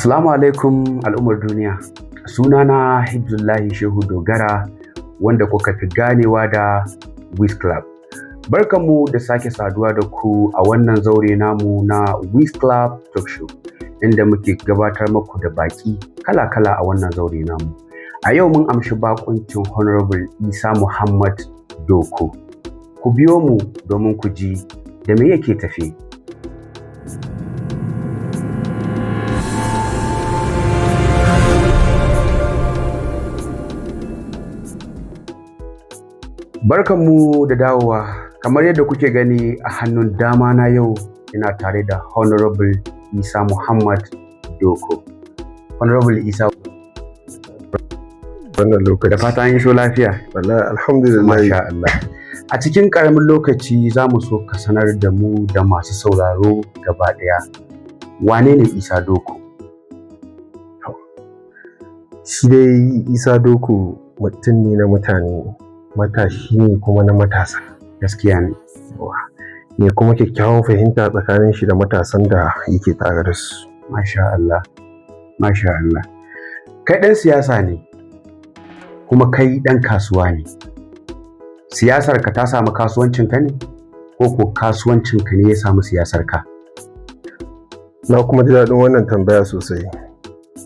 Assalamu alaikum al'ummar duniya. Sunana Hibzullahi Shehu Dogara wanda kuka fi ganewa da Wiz Club. Barkanmu da sake saduwa da ku a wannan zaure namu na Wiz Club Talk Show inda muke gabatar muku da baki kala-kala a wannan zaure namu. A yau mun amshi bakuncin Honorable Isa Muhammad Doko. Ku biyo mu domin ku ji da me yake tafe. Barkanmu da dawowa. Kamar yadda kuke gani a hannun dama na yau ina tare da Honorable Isa Muhammad Doko. Honorable Isa, wannan lokaci da fata an yi so lafiya. wallahi alhamdulillah. Masha Allah. A cikin ƙaramin lokaci za mu so ka sanar da mu da masu sauraro gaba ɗaya. Wane ne Isa Doko? Shi dai Isa Doko mutum ne na mutane, matashi ne kuma na matasa, Gaskiya ne. ne kuma kyakkyawan fahimta tsakanin shi da matasan da yake tare da su. Masha Allah. Masha Allah. Kai ɗan siyasa ne, kuma kai ɗan kasuwa ne. Siyasar ka ta samu kasuwancin ka ne? Ko kasuwancin ka ne ya samu siyasar ka? Na kuma ji daɗin wannan tambaya sosai.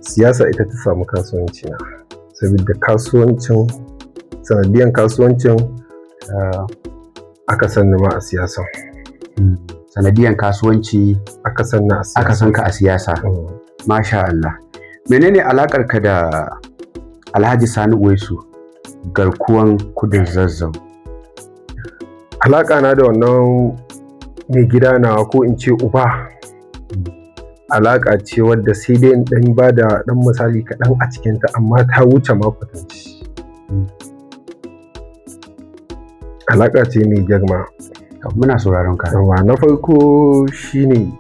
Siyasa ita ta samu kasuwanci na, saboda sanadiyan kasuwancin aka san ma a siyasa. Sanadiyan kasuwanci Aka san na a siyasa. aka san ka a siyasa. Masha Allah. Menene alakar ka da Alhaji Sani Uwaisu, garkuwan kudin Zazzau? Alaƙa na da wannan mai gida na, ko in ce uba, alaƙa ce wadda sai dai in ɗan ba da ɗan misali kaɗan a cikinta, amma ta wuce ma kwatanci. Alaƙa ce mai girma. Muna sauraron ka. Yawa, na farko shine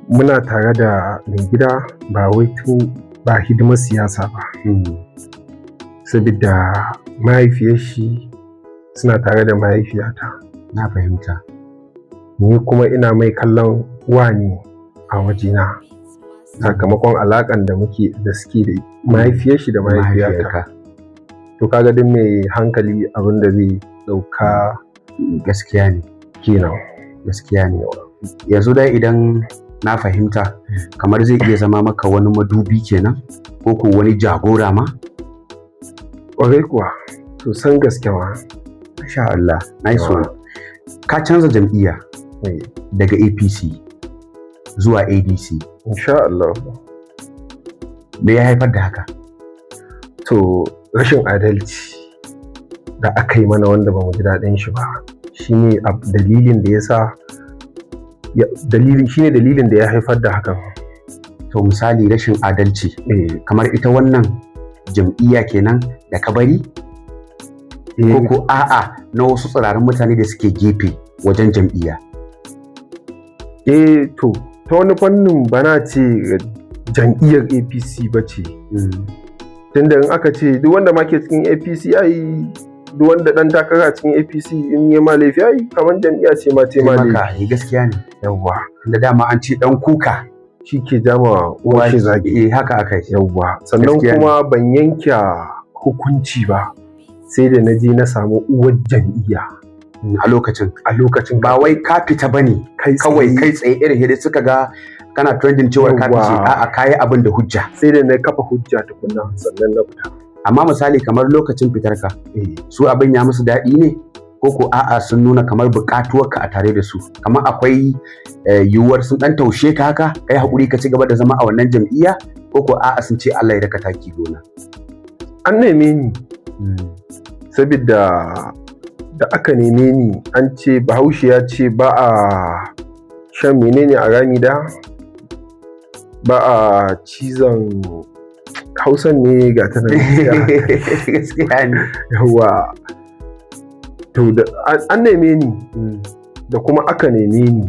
muna tare da mai gida ba wai tun ba hidimar siyasa ba, saboda mahaifiyar shi suna tare da mahaifiyata. Na fahimta. Ni kuma ina mai kallon wani a wajena, sakamakon alaƙan da suke da mahaifiyar shi da mahaifiyata. To kaga duk mai hankali abin da zai ɗauka Gaskiya ne. kenan. Gaskiya ne. Yanzu dai idan na fahimta, kamar zai iya zama maka wani madubi kenan, ko wani jagora ma? Ƙwarai kuwa, to san gaske ma. Masha Allah. Nice one. Ka canza jam'iyya daga APC zuwa ADC. Insha Allah. Me ya haifar da haka? To rashin adalci da aka yi mana wanda ba mu ji daɗin shi ba, shine dalilin da ya sa dalilin da ya haifar da hakan. To misali rashin adalci, kamar ita wannan jam'iyya kenan da ka bari? Ko a'a na wasu tsirarin mutane da suke gefe wajen jam'iyya? To ta wani fannin bana ce jam'iyyar APC ba ce. Tunda in aka ce duk wanda ma ke cikin APC duk wanda dan takara a cikin APC in yi ma laifi kamar jam'iyya ce ma ce ma laifi. Gaskiya ne. Yawwa. Da dama an ce dan kuka shi ke jama uwa shi zagi. Haka aka yi. Yawwa. Sannan kuma ban yanke hukunci ba, sai da na je na samu uwar jam'iyya a lokacin. Ba wai ka fita bane kawai kai tsaye irin hidda suka ga kana trending cewa ka fice, a'a kayi abin da hujja. Sai da na kafa hujja tukunna sannan na fita. Amma misali kamar lokacin fitar ka, su abin ya musu daɗi ne, ko a'a sun nuna kamar buƙatuwar ka a tare da su, kamar akwai yiwuwar sun ɗan taushe ka haka kai haƙuri ka ci gaba da zama a wannan jam'iyya, ko a'a sun ce Allah ya raka taki gona? An neme ni, saboda da aka neme ni an ce Bahaushe ya ce ba a shan menene a rami da ba a cizon Hausan ne ga ta nan. Gaskiya ne. Yawa. To da an neme ni da kuma aka neme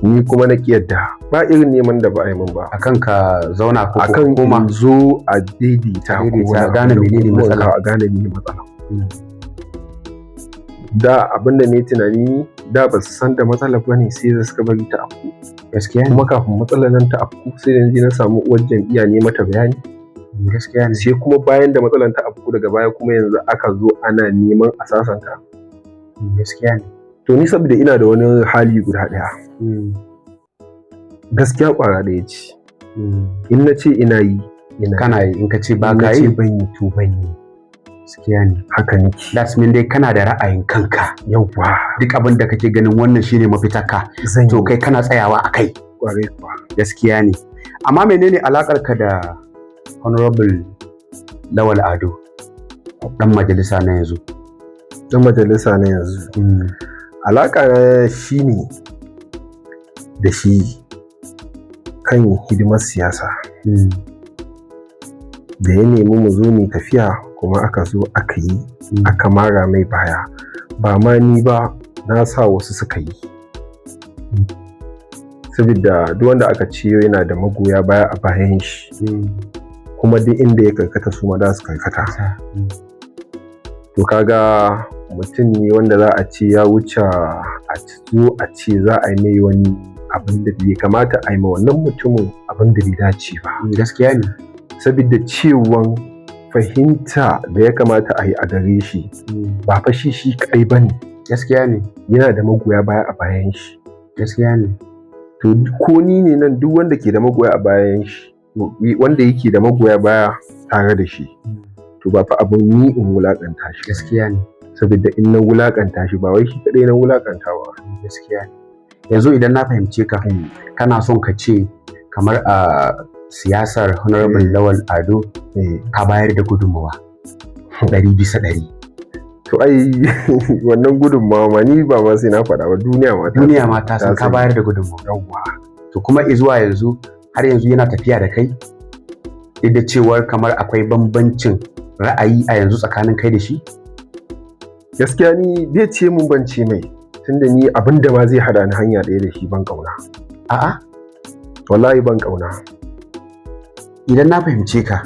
ni kuma na yadda, ba irin neman da ba a yi min ba. Akan ka zauna ko akan koma zo a daidaita a gane menene matsala. A gane menene matsala. da abinda ne tunani da ba su san da matsalar ba ne sai da suka bari ta afku. Gaskiya ne. Kuma kafin matsalar nan ta afku sai da na samu uwar jam'iyya ne mata bayani. Gaskiya ne. Sai kuma bayan da matsalar ta afku daga baya kuma yanzu aka zo ana neman a sasanta. Gaskiya ne. To ni saboda ina da wani hali guda ɗaya. Gaskiya ƙwara ɗaya ce. In na ce ina yi, kana yi. In ka ce ba ka yi, in na ce ban yi to ban yi. Gaskiya ne. Haka nake. That's mean dai kana da ra'ayin kanka. Yawwa. Duk abin da kake ganin wannan shine mafitarka, to kai kana tsayawa a kai. Ƙwarai kuwa. Gaskiya ne. Amma menene alakar ka da Honorable Lawal Ado, ɗan majalisa na yanzu? Ɗan majalisa na yanzu. Alaƙa na shi ne da shi kan hidimar siyasa. Da ya nemi mu zo mu tafiya kuma aka zo aka yi, aka mara mai baya. Ba ma ni ba, na sa wasu suka yi. Saboda duk wanda aka ce yana da magoya baya a bayan shi, kuma duk inda ya karkata su ma za su karkata. To kaga mutum ne wanda za a ce ya wuce a zo a ce za a yi mai wani abin da bai kamata a yi ma wannan mutumin abin da bai dace ba. Gaskiya ne. Saboda cewan fahimta da ya kamata a yi a gare shi ba fa shi kaɗai ba ne. Gaskiya ne. Yana da magoya baya a bayan shi. Gaskiya ne. To ko ni ne nan duk wanda ke da magoya a bayan shi, wanda yake da magoya baya tare da shi, to ba fa abin ni in wulakanta shi. Gaskiya ne. Saboda in na wulakanta shi ba wai shi kaɗai na wulakanta ba. Gaskiya ne. Yanzu idan na fahimce ka, kana son ka ce kamar a siyasar Honorable Lawal Ado ka bayar da gudunmawa 100%. To ai wannan gudunmawa ma ni ba ma sai na faɗa ba, duniya ma ta san ka bayar da gudunmawa. Yawwa. To kuma zuwa yanzu har yanzu yana tafiya da kai, duk da cewar kamar akwai bambancin ra'ayi a yanzu tsakanin kai da shi? Gaskiya ni bai ce mun bance mai, tunda ni abin da ma zai hada ni hanya ɗaya da shi ban ƙauna. A'a? Wallahi ban ƙauna. Idan na fahimce ka,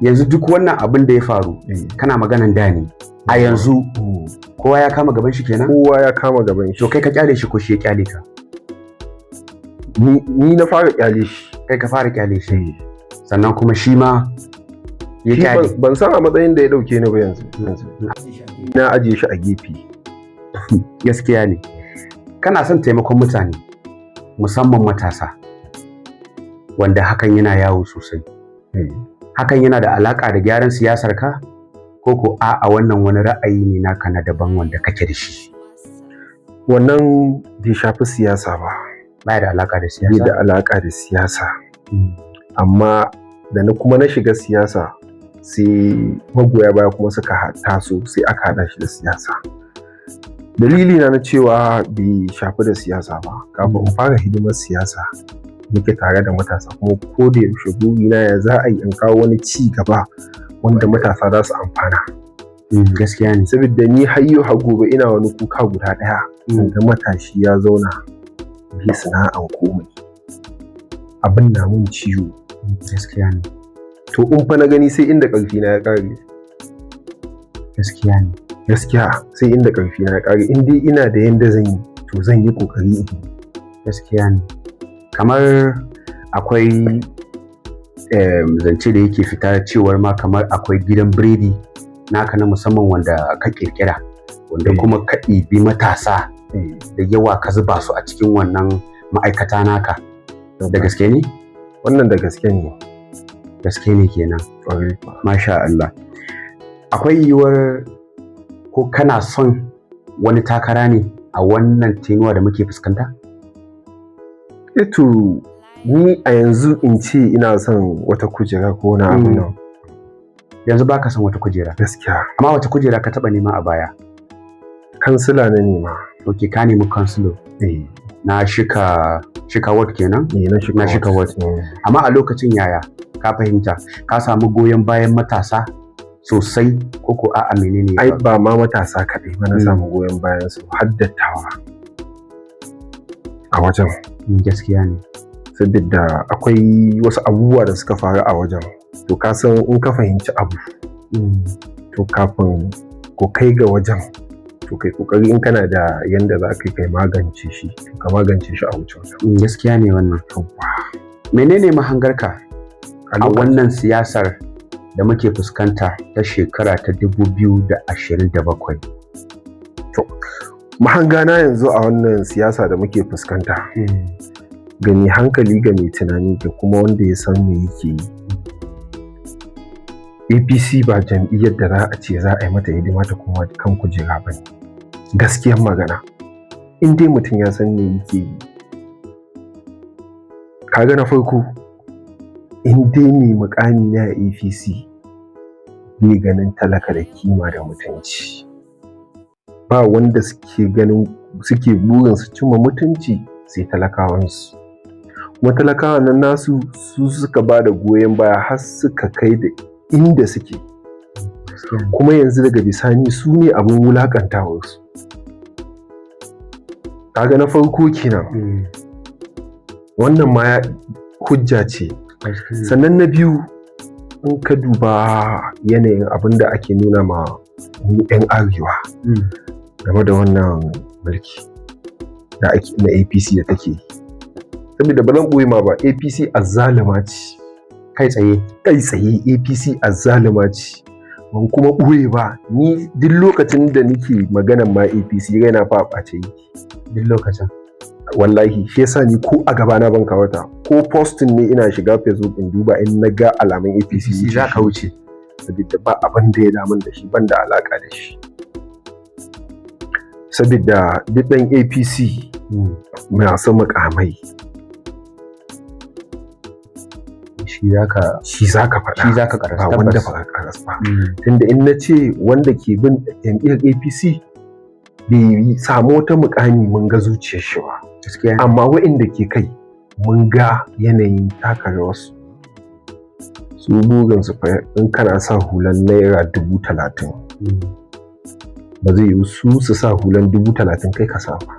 yanzu duk wannan abin da ya faru kana maganan da ne. A yanzu kowa ya kama gaban shi kenan? Kowa ya kama gaban shi. To kai ka kyale shi ko shi ya kyale ka? Ni na fara kyale shi. Kai ka fara kyale shi. Sannan kuma shi ma ya kyale. Ban san a matsayin da ya dauke ni ba yanzu. Na ajiye shi a gefe. Gaskiya ne. Kana son taimakon mutane, musamman matasa, wanda hakan yana yawo sosai. Hakan yana da alaka da gyaran siyasar ka? Ko a'a wannan wani ra'ayi ne naka na daban wanda kake da shi? Wannan bai shafi siyasa ba. Bai da alaka da siyasa? Bai da alaka da siyasa. Amma da na shiga siyasa sai magoya baya kuma suka taso sai aka haɗa shi da siyasa. Dalili na cewa bai shafi da siyasa ba, kafin in fara hidimar siyasa muke tare da matasa, kuma ko da yaushe burina ya za a yi in kawo wani ci gaba wanda matasa za su amfana. Gaskiya ne. Saboda ni har yau har gobe ina wani kuka guda ɗaya, ga matashi ya zauna bai sana'an komai, abin na mun ciwo. Gaskiya ne. To in fa na gani sai inda ƙarfi na ya ƙare. Gaskiya ne. Gaskiya sai inda ƙarfi na ya ƙare. In dai ina da yanda zan yi, to zan yi ƙoƙari in yi. Gaskiya ne. Kamar akwai zance da yake fita cewar ma kamar akwai gidan biredi naka na musamman wanda ka kirkira, wanda kuma ka ɗibi matasa da yawa ka zuba su a cikin wannan ma'aikata naka. Da gaske ne? Wannan da gaske ne. Gaske ne kenan. Masha Allah. Akwai yiwuwar ko kana son wani takara ne a wannan tenuwa da muke fuskanta? Eto ni a yanzu in ce ina son wata kujera ko na abu nan. Yanzu baka son wata kujera? Gaskiya. Amma wata kujera ka taɓa nema a baya? Kansila na nema. Ok, ka nemi kansilo. Na shika ward kenan? Na shika ward. Amma a lokacin yaya ka fahimta ka samu goyon bayan matasa sosai ko a'a menene? Ai ba ma matasa kaɗai ba na samu goyon bayan su, har dattawa a wajen. Gaskiya ne. Saboda akwai wasu abubuwa da suka faru a wajen, to ka san in ka fahimci abu to kafin ko kai ga wajen to kai kokari in kana da yanda za ka kai magance shi ka magance shi a wucin gaskiya ne wannan. Menene mahangarka a wannan siyasar da muke fuskanta ta shekara ta 2027? To mahangana yanzu a wannan siyasa da muke fuskanta ga mai hankali ga mai tunani da kuma wanda ya san me yake yi, APC ba jam'iyyar da za a ce za a yi mata hidima ta kuma kan kujera ba ne. Gaskiyar magana, in dai mutum ya san me yake yi, kaga na farko in dai mai mukami na APC bai ganin talaka da kima da mutunci, ba wanda suke burin su cimma mutunci sai talakawansu, kuma talakawan nan nasu su suka ba da goyon baya har suka kai da inda suke, kuma yanzu daga bisani su ne abin wulakantawarsu. Kaga na farko kenan wannan ma hujja ce. Sannan na biyu, in ka duba yanayin abin da ake nuna ma 'yan arewa game da wannan mulki da ake na APC da take yi, saboda ba zan ɓoye ma ba, APC azzalima ce kai tsaye APC azzalima ce, ban kuma ɓoye ba, ni duk lokacin da nake maganan ma APC raina fa ɓace yi duk lokacin, wallahi shi yasa ni ko a gaba na ban kawata, ko postin ne ina shiga Facebook in duba in na ga alamun APC za ka wuce, saboda ba abin da ya damun da shi, ban da alaka da shi, saboda duk ɗan APC masu mukamai shi za ka faɗa, ba wanda ba karas ba. Tunda in na ce wanda ke bin jam'iyyar APC bai samu wata mukami mun ga zuciyar shi ba, amma waɗanda ke kai mun ga yanayin taka rawarsu. Su burinsu fa in kana sa hulan naira 30,000 ba zai yi su sa hulan 30,000 kai ka sa ba,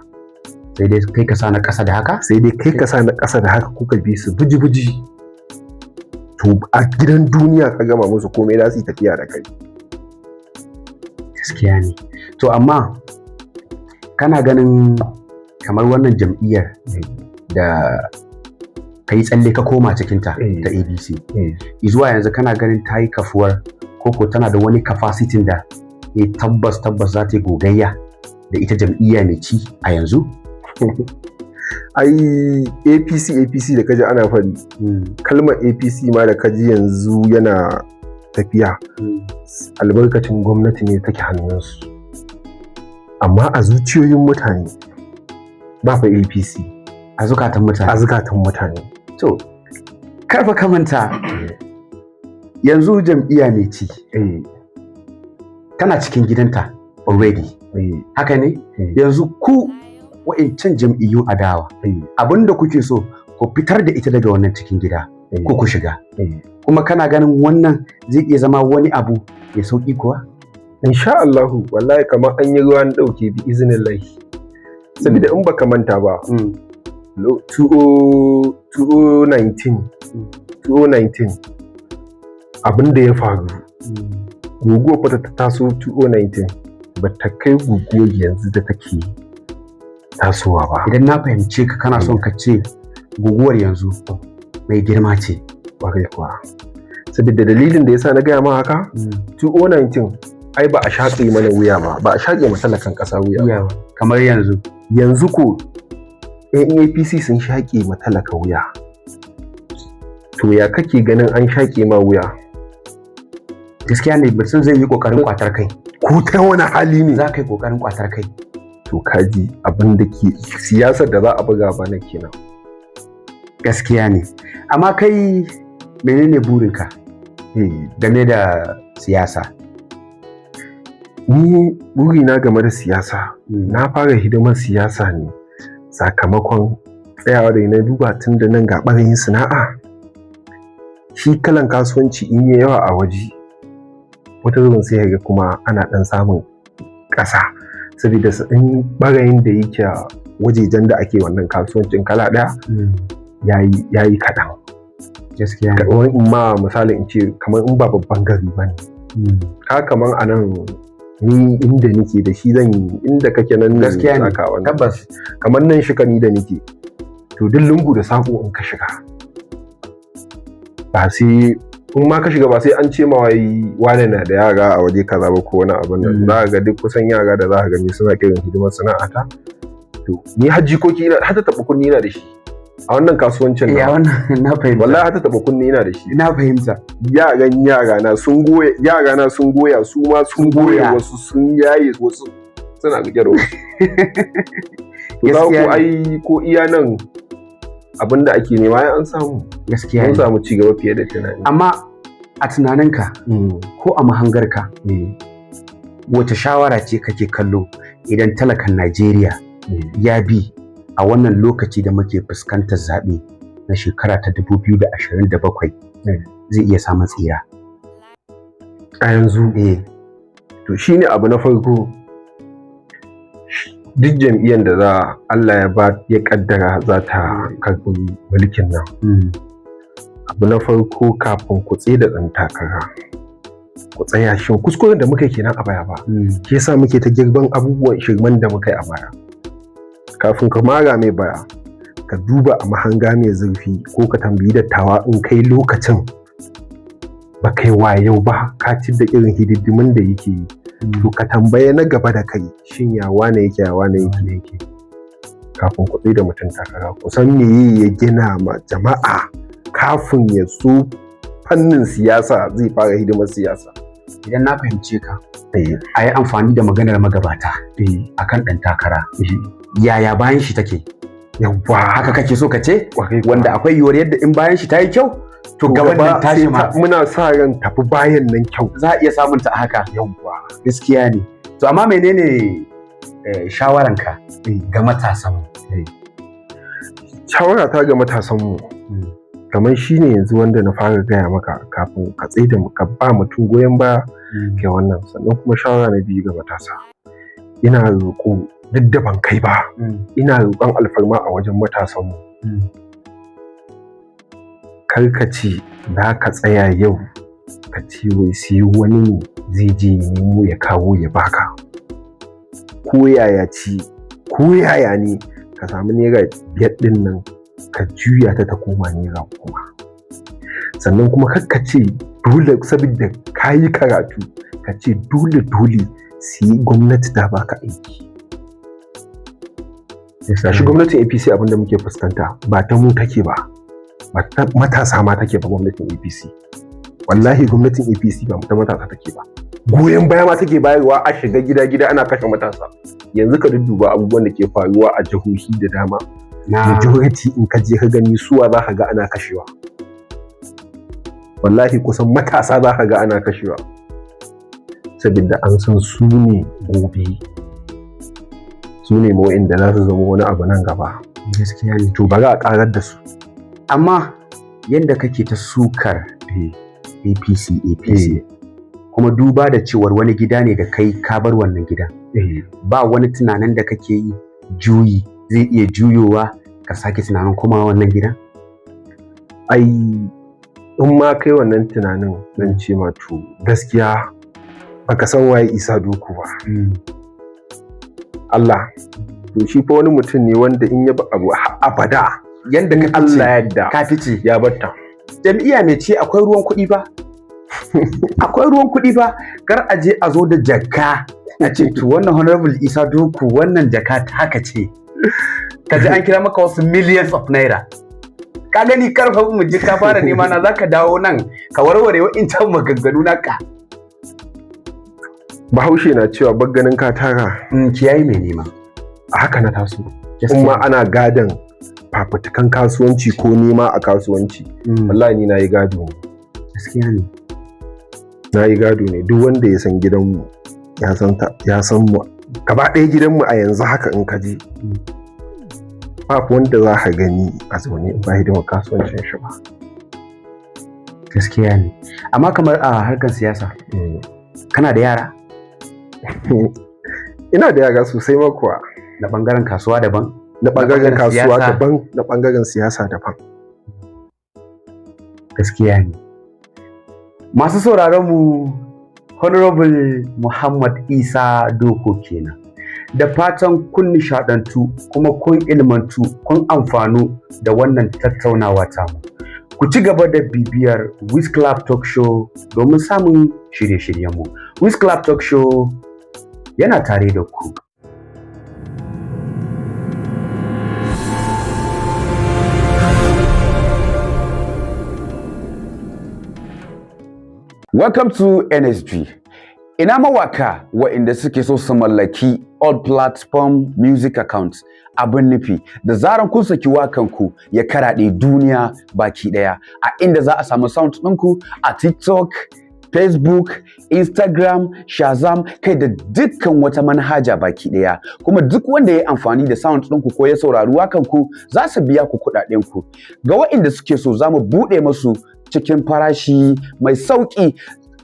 sai dai kai ka sa na ƙasa da haka, sai dai kai ka sa na ƙasa da haka, kuka bi su buji-buji, to a gidan duniya ka gama musu komai za su yi tafiya da kai. Gaskiya ne. To amma kana ganin kamar wannan jam'iyyar da ka yi tsalle ka koma cikinta ta APC, zuwa yanzu kana ganin ta yi kafuwar koko tana da wani capacity da tabbas za ta yi gogayya da ita jam'iyya mai ci a yanzu? Ai APC da kaji ana faɗi, kalmar APC ma da kaji yanzu yana tafiya, albarkacin gwamnati ne take hannunsu, amma a zuciyoyin mutane ba fa APC, a zukatan mutane. To karfa kamanta yanzu jam'iyya mai ci tana cikin gidanta already, haka ne? Yanzu ku wa'incan jam'iyyun adawa abinda kuke so ku fitar da ita daga wannan cikin gida ko ku shiga, kuma kana ganin wannan zai iya zama wani abu ya sauki kuwa? Insha Allahu, wallahi kamar an yi ruwan ɗauke bi izinin lahi, saboda in baka manta ba 2019 abin da ya faru, guguwar fata ta taso 2019 ba ta kai guguwar yanzu da take tasowa ba. Idan na fahimce ka kana son ka ce guguwar yanzu mai girma ce. Kwarai kuwa, saboda dalilin da yasa na gaya ma haka, 2019 ai ba a shaƙe mana wuya ba a shaƙe matalakan ƙasa wuya ba kamar yanzu ko APC sun shaƙe matalaka wuya. To ya kake ganin an shaƙe ma wuya? Gaskiya ne, mutum zai yi ƙoƙarin ƙwatar kai, ko ta wani hali ne za ka yi ƙoƙarin ƙwatar kai. To kaji abin da ke siyasar da za a buga bana kenan. Gaskiya ne, amma kai menene burinka game da siyasa? Ni burina game da siyasa, na fara hidimar siyasa ne sakamakon tsayawa da na duba tun da nan ga ɓarayin sana'a. Shi kalan kasuwanci in yi yawa a waje, wata zubin sai ga kuma ana ɗan samun ƙasa, saboda in ɓarayin da yake wajejen da ake wannan kasuwancin kala ɗaya ya yi kaɗan. Gaskiya in ma misali in ce kamar in ba babban gari ba ne, ka kamar a nan ni inda nake da shi zan yi, inda kake nan ne gaskiya ne tabbas. Kamar nan shikani da nake to duk lungu da sako in ka shiga ba sai in ma ka shiga ba sai an ce ma wai wane na da yara a waje kaza ba ko wani abin nan. Za ka ga duk kusan yara da za ka gani suna kiran hidimar sana'ata. To ni hajjikoki na har ta taɓa kunni na da shi a wannan kasuwancin ya wannan na fahimta wallahi har ta taɓa kunni na da shi. Na fahimta. Yara na sun goya su ma sun goya wasu sun yaye wasu suna rike da wasu. To za ku ai ko iya nan abinda ake nema ya an samu. Gaskiya mun samu ci gaba fiye da tunani. Amma a tunaninka ko a mahangarka wace shawara ce kake kallo idan talakan Najeriya ya bi a wannan lokaci da muke fuskantar zaɓe na shekara ta 2027 zai iya samun tsira a yanzu? To shine abu na farko, duk jam'iyyar da za Allah ya kaddara za ta karɓi mulkin nan, abu na farko kafin ku tsaye da ɗan takara ku tsaya shin kuskuren da muka kenan a baya ba ke sa muke ta girban abubuwan shirman da muka yi a baya. Kafin ka mara mai baya ka duba a mahanga mai zurfi ko ka tambayi dattawa in kai lokacin ba kai wayau ba ka ci da irin hididdimin da yake yi, to ka tambaye na gaba da kai shin ya wane yake kafin ku tsaye da mutum takara ku san me ya gina ma jama'a kafin ya so fannin siyasa zai fara hidimar siyasa. Idan na fahimce ka a yi amfani da maganar magabata akan ɗan takara, yaya bayan shi take? Yawwa haka kake so ka ce wanda akwai yiwuwar yadda in bayan shi ta yi kyau to gaban nan tashi ma muna sa ran tafi bayan nan kyau za a iya samun ta a haka. Yawwa gaskiya ne. To amma menene shawaranka ga matasanmu? Shawara ta ga matasanmu kamar shi ne yanzu wanda na fara gaya maka kafin ka tsaye da ka ba mutum goyon baya kai wannan. Sannan kuma shawara na biyu ga matasa, ina roƙo duk da ban kai ba ina roƙon alfarma a wajen matasanmu, kar ka ce za ka tsaya yau ka ce wai sai wani zai je nemo ya kawo ya baka, ko yaya ci ko yaya ne ka samu naira 5 ɗin nan ka juya ta koma naira 10. Sannan kuma kar ka ce dole saboda ka yi karatu ka ce dole sai gwamnati ta baka aiki. Shi gwamnatin APC abin da muke fuskanta ba ta mu take ba ta matasa ma take ba. Gwamnatin APC wallahi gwamnatin APC ba ta matasa take ba, goyon baya ma take bayarwa a shiga gida ana kashe matasa. Yanzu ka dudduba abubuwan da ke faruwa a jihohi da dama, majority in ka je ka gani suwa za ka ga ana kashewa, wallahi kusan matasa za ka ga ana kashewa saboda an san su ne gobe, su ne wa'inda za su zama wani abu nan gaba. Gaskiya ne. To bari a karar da su. Amma yadda kake ta sukar APC kuma duba da cewar wani gida ne da kai ka bar wannan gidan, ba wani tunanin da kake yi juyi zai iya juyowa ka sake tunanin kuma wannan gidan? Ai in ma kai wannan tunanin zan ce ma to gaskiya baka san waye Isa Doku ba. Allah to shi fa wani mutum ne wanda in ya ba abu abada yanda ka Allah yadda ka fice ya batta. Jam'iyya mai ce akwai ruwan kuɗi ba? Akwai ruwan kuɗi ba, kar a je a zo da jakka a ce to wannan honorable Isa Doku wannan jaka ta haka ce, ka ji an kira maka wasu millions of naira. Ka gani karfa mu ji ka fara nema na zaka dawo nan ka warware wa'incan maganganu naka. Bahaushe na cewa bagganin ka tara kiyayi mai nema. A haka na taso kuma ana gadan fafutukan kasuwanci ko nema a kasuwanci. Wallahi ni na yi gado. Gaskiya ne. Na yi gado ne, duk wanda ya san gidanmu ya san mu gaba ɗaya gidanmu a yanzu haka in ka je babu wanda za ka gani a zaune in ba hidimar kasuwancin shi ba. Gaskiya ne. Amma kamar a harkar siyasa kana da yara? Ina da yara sosai ma kuwa. Na ɓangaren kasuwa daban? Na ɓangaren kasuwa daban, na ɓangaren siyasa daban. Gaskiya ne. Masu sauraron mu Honorable Muhammad Isa Doko kenan. Da fatan kun nishadantu kuma kun ilmantu kun amfanu da wannan tattaunawa tamu. Ku ci gaba da bibiyar Wiz Club Talk Show domin samun shirye-shiryenmu. Wiz Club Talk Show yana tare da ku. Welcome to NSG. Ina mawaka waɗanda suke so su mallaki all platform music accounts, abin nufi da zaran kun saki wakanku ya karaɗe duniya baki ɗaya, a inda za a samu sound ɗinku a TikTok, Facebook, Instagram, Shazam, kai da dukkan wata manhaja baki ɗaya. Kuma duk wanda ya yi amfani da sound ɗinku ko ya saurari wakanku za su biya ku kuɗaɗenku. Ga waɗanda suke so za mu buɗe musu cikin farashi mai sauƙi.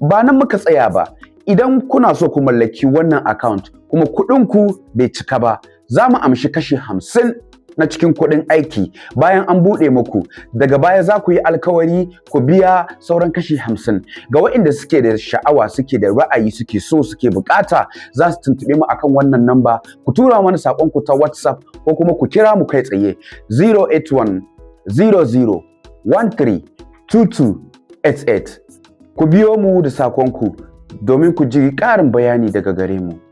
Ba nan muka tsaya ba. Idan kuna so ku mallaki wannan account kuma kuɗinku bai cika ba, za mu amshi kashi 50 na cikin kuɗin aiki bayan an buɗe muku. Daga baya za ku yi alkawari ku biya sauran kashi 50. Ga waɗanda suke da sha'awa, suke da ra'ayi, suke so, suke bukata, za su tuntuɓe mu akan wannan namba. Ku tura mana saƙonku ta WhatsApp ko kuma ku kira mu kai tsaye 081 00 13 2288. Ku biyo mu da saƙonku domin ku ji ƙarin bayani daga gare mu.